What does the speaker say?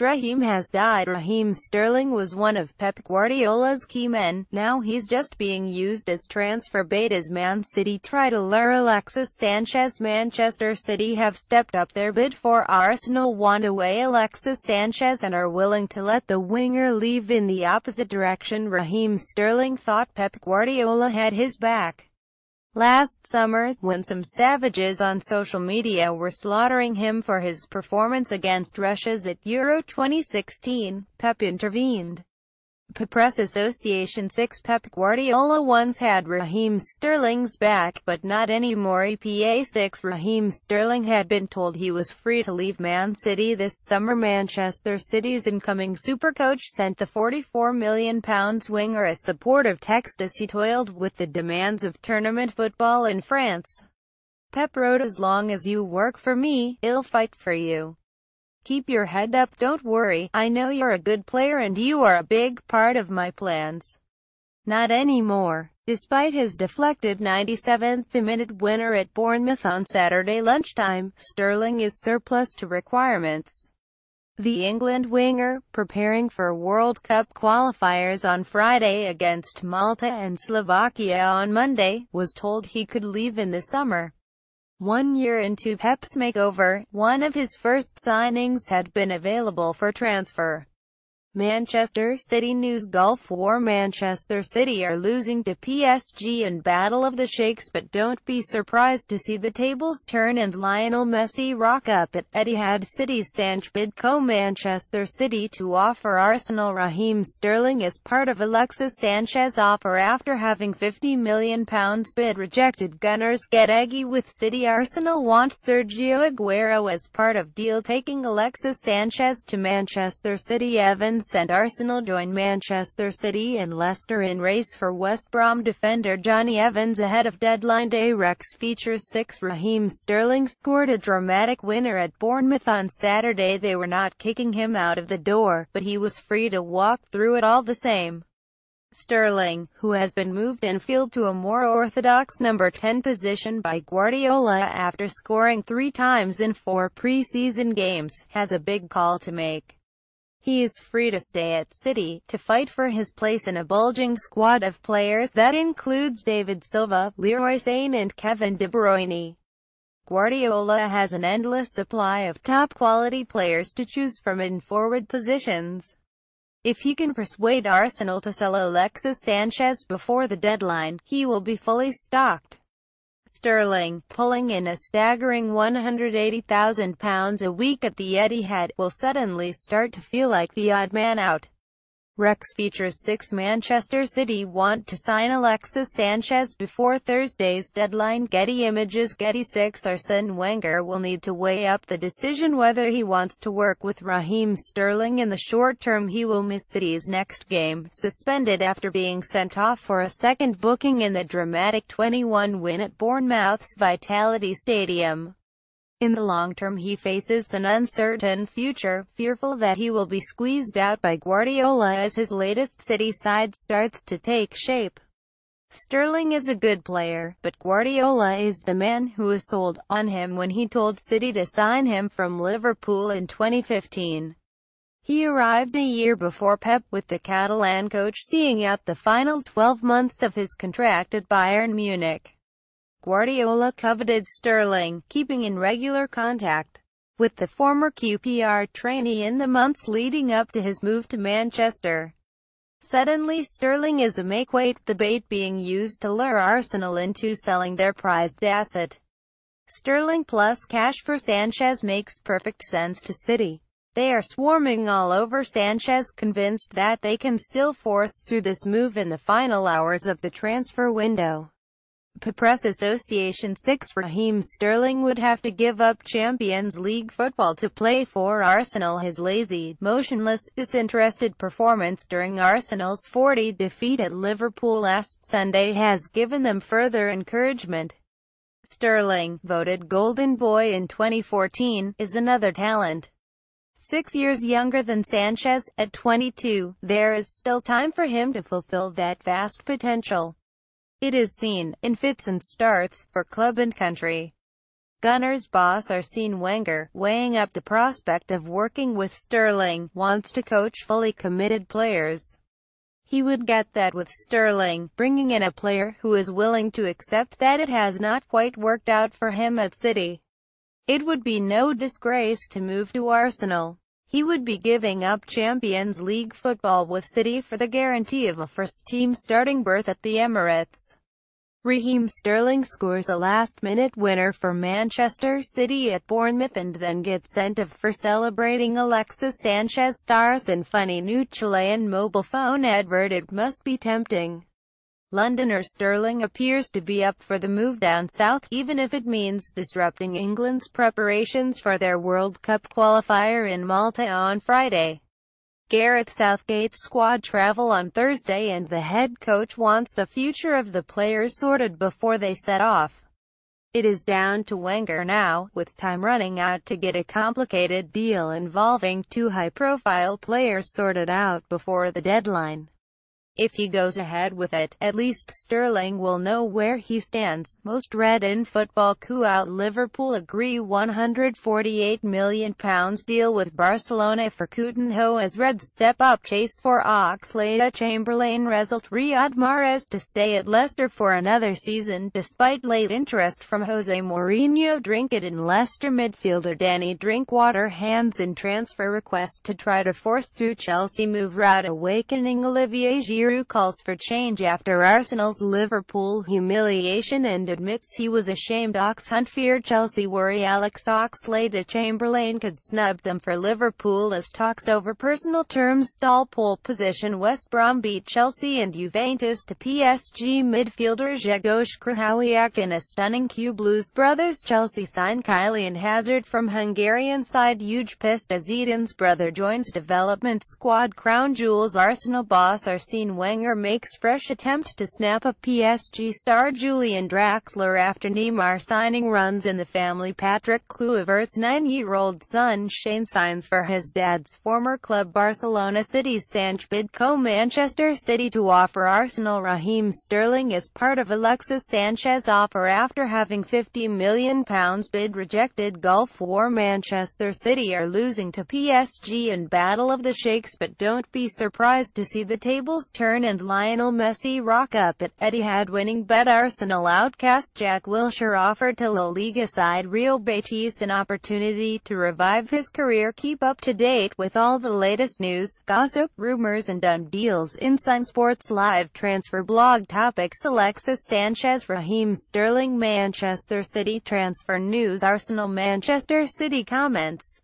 Raheem has died. Raheem Sterling was one of Pep Guardiola's key men. Now he's just being used as transfer bait as Man City try to lure Alexis Sanchez. Manchester City have stepped up their bid for Arsenal want away Alexis Sanchez and are willing to let the winger leave in the opposite direction. Raheem Sterling thought Pep Guardiola had his back last summer, when some savages on social media were slaughtering him for his performance against Russia's at Euro 2016, Pep intervened. Press Association 6 Pep Guardiola once had Raheem Sterling's back, but not anymore. EPA 6 Raheem Sterling had been told he was free to leave Man City this summer. Manchester City's incoming supercoach sent the £44 million winger a supportive text as he toiled with the demands of tournament football in France. Pep wrote, "As long as you work for me, I'll fight for you. Keep your head up, don't worry, I know you're a good player and you are a big part of my plans." Not anymore. Despite his deflected 97th-minute winner at Bournemouth on Saturday lunchtime, Sterling is surplus to requirements. The England winger, preparing for World Cup qualifiers on Friday against Malta and Slovakia on Monday, was told he could leave in the summer. 1 year into Pep's makeover, one of his first signings had been available for transfer. Manchester City news. Gulf War. Manchester City are losing to PSG in Battle of the Sheikhs, but don't be surprised to see the tables turn and Lionel Messi rock up at Etihad. City's Sanchez bid Manchester City to offer Arsenal Raheem Sterling as part of Alexis Sanchez offer after having £50 million bid rejected. Gunners get eggy with City. Arsenal want Sergio Aguero as part of deal taking Alexis Sanchez to Manchester City. Evans and Arsenal join Manchester City and Leicester in race for West Brom defender Johnny Evans ahead of deadline day. Rex features 6 Raheem Sterling scored a dramatic winner at Bournemouth on Saturday. They were not kicking him out of the door, but he was free to walk through it all the same. Sterling, who has been moved infield to a more orthodox number 10 position by Guardiola after scoring 3 times in 4 pre-season games, has a big call to make. He is free to stay at City, to fight for his place in a bulging squad of players that includes David Silva, Leroy Sane and Kevin De Bruyne. Guardiola has an endless supply of top-quality players to choose from in forward positions. If he can persuade Arsenal to sell Alexis Sanchez before the deadline, he will be fully stocked. Sterling, pulling in a staggering £180,000 a week at the Etihad, will suddenly start to feel like the odd man out. Rex features 6 Manchester City want to sign Alexis Sanchez before Thursday's deadline. Getty Images. Getty 6 Arsene Wenger will need to weigh up the decision whether he wants to work with Raheem Sterling in the short term. He will miss City's next game, suspended after being sent off for a second booking in the dramatic 21 win at Bournemouth's Vitality Stadium. In the long term he faces an uncertain future, fearful that he will be squeezed out by Guardiola as his latest City side starts to take shape. Sterling is a good player, but Guardiola is the man who was sold on him when he told City to sign him from Liverpool in 2015. He arrived a year before Pep, with the Catalan coach seeing out the final 12 months of his contract at Bayern Munich. Guardiola coveted Sterling, keeping in regular contact with the former QPR trainee in the months leading up to his move to Manchester. Suddenly Sterling is a make-weight, the bait being used to lure Arsenal into selling their prized asset. Sterling plus cash for Sanchez makes perfect sense to City. They are swarming all over Sanchez, convinced that they can still force through this move in the final hours of the transfer window. Press Association 6 Raheem Sterling would have to give up Champions League football to play for Arsenal. His lazy, motionless, disinterested performance during Arsenal's 40 defeat at Liverpool last Sunday has given them further encouragement. Sterling, voted Golden Boy in 2014, is another talent. 6 years younger than Sanchez, at 22, there is still time for him to fulfill that vast potential. It is seen, in fits and starts, for club and country. Gunners boss Arsene Wenger, weighing up the prospect of working with Sterling, wants to coach fully committed players. He would get that with Sterling, bringing in a player who is willing to accept that it has not quite worked out for him at City. It would be no disgrace to move to Arsenal. He would be giving up Champions League football with City for the guarantee of a first-team starting berth at the Emirates. Raheem Sterling scores a last-minute winner for Manchester City at Bournemouth and then gets sent off for celebrating Alexis Sanchez stars in funny new Chilean mobile phone advert. It must be tempting. Londoner Sterling appears to be up for the move down south, even if it means disrupting England's preparations for their World Cup qualifier in Malta on Friday. Gareth Southgate's squad travel on Thursday and the head coach wants the future of the players sorted before they set off. It is down to Wenger now, with time running out to get a complicated deal involving two high-profile players sorted out before the deadline. If he goes ahead with it, at least Sterling will know where he stands. Most read in football coup out: Liverpool agree £148 million deal with Barcelona for Coutinho as Reds step up chase for Oxlade-Chamberlain result. Riyad Mahrez to stay at Leicester for another season, despite late interest from Jose Mourinho. Drink it in Leicester midfielder Danny Drinkwater hands in transfer request to try to force through Chelsea move route. Awakening Olivier Giroud calls for change after Arsenal's Liverpool humiliation and admits he was ashamed. Oxhunt fear Chelsea worry Alex Oxlade-Chamberlain could snub them for Liverpool as talks over personal terms stall. Pole position: West Brom beat Chelsea and Juventus to PSG midfielder Grzegorz Krychowiak in a stunning Q. Blues brothers Chelsea sign Kylian Hazard from Hungarian side. Huge pissed as Eden's brother joins development squad. Crown jewels: Arsenal boss Arsene Wenger makes fresh attempt to snap up PSG star Julian Draxler after Neymar signing runs in the family. Patrick Kluivert's 9-year-old son Shane signs for his dad's former club Barcelona. City's Sanchez bid Manchester City to offer Arsenal Raheem Sterling as part of Alexis Sanchez's offer after having £50 million bid rejected. Gulf War: Manchester City are losing to PSG in Battle of the Sheikhs, but don't be surprised to see the tables turn and Lionel Messi rock up at Etihad. Winning bet: Arsenal outcast Jack Wilshere offered to La Liga side Real Betis an opportunity to revive his career. Keep up to date with all the latest news, gossip, rumors and done deals inside Sports Live transfer blog topics. Alexis Sanchez, Raheem Sterling, Manchester City transfer news. Arsenal Manchester City comments.